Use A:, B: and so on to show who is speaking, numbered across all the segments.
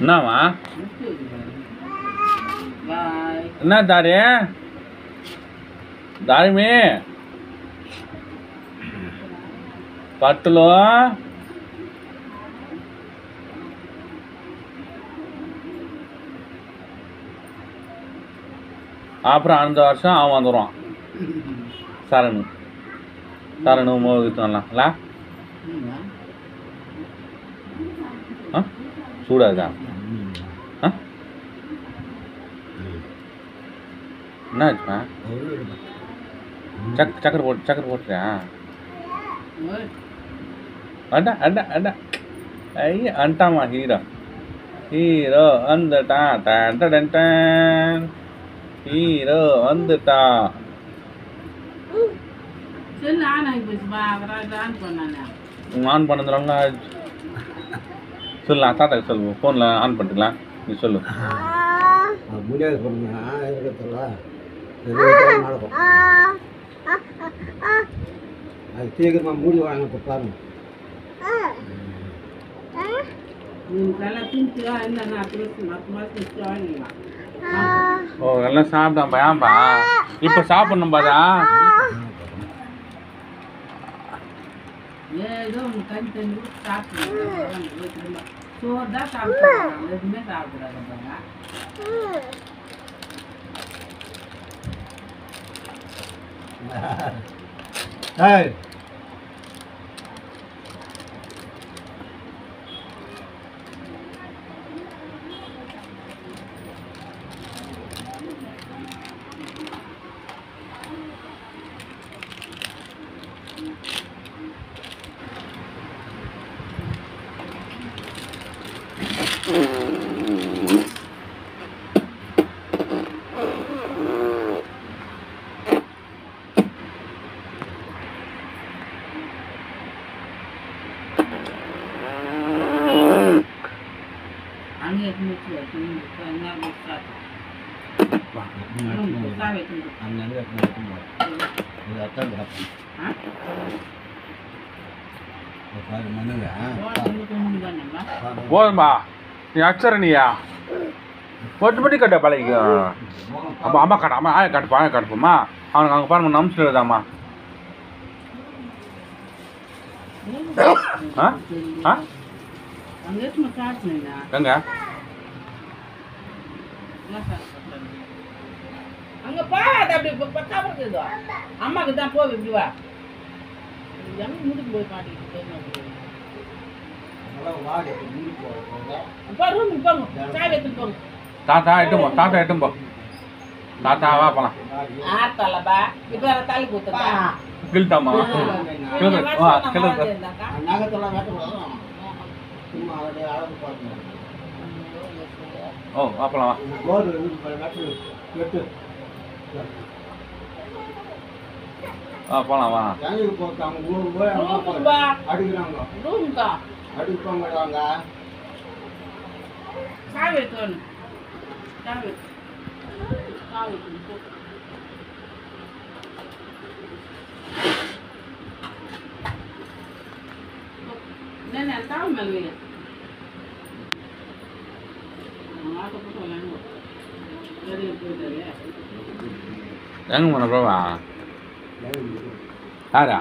A: என்னவா என்ன தாரி தாரிமே பட்டுலோ அப்புறம் அந்த வருஷம் அவன் வந்துடுவான் சரணு மோகித்தோம்ல சூடாதா என்ன ஆச்சுமா சக்கரை போட்டுறியா அட அட அட ஐயா అంటామా హీరో வந்துட்டா டன் டன் டன் ஹீரோ வந்துட்டா
B: செல் ஆன் ஆகி போச்சு பா ஆன் பண்ணானே
A: ஆன் பண்ணதுனால சொல்லு தாத்தா சொல்லு ஃபோனில் ஆன் பண்ணிக்கலாம் நீ சொல்லு
C: முடியாது பண்ணுங்க இருக்கிறதுல நடக்கும் அது சீக்கிரமாக மூடி வாங்க இப்போ பாருங்க
A: ஓ எல்லாம் சாப்பிட்டாம்பா ஏன்பா இப்போ சாப்பிடணும் பாதா
B: ஏதோ தண்ணி தண்ணி சாப்பிட்டு சோறு தான் சாப்பிடுறாங்க எதுவுமே சாப்பிடாங்க
C: Hey!
A: போதும்பா நீ அச்சரணியா ஒட்டு மணி கட்ட பழகிக்க அப்போ அம்மா கட்ட அம்மா ஆய கட்டுப்பா ஆய கட்டுப்போம்மா அவனுக்கு அங்கே பாருங்க நம்பிச்சுதாம்மா எங்க
B: அங்க பாத்து அப்படி பக்கா இருக்குது அம்மாக்கு தான் போ இப்படி வா எங்க முடிக்கு போய் மாட்டிக்கிட்டு
A: தாத்தா எட்டும் போ தாத்தா வா போலாம்
B: ஆத்தலபா இப்ப தாலி கூத்தா
A: கில்தாமா ஓ அப்பலாம் வா போலாம் வா எங்க போன பிரபா யாரா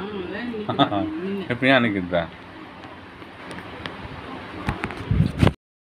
A: எப்படியா நிற்கிறதா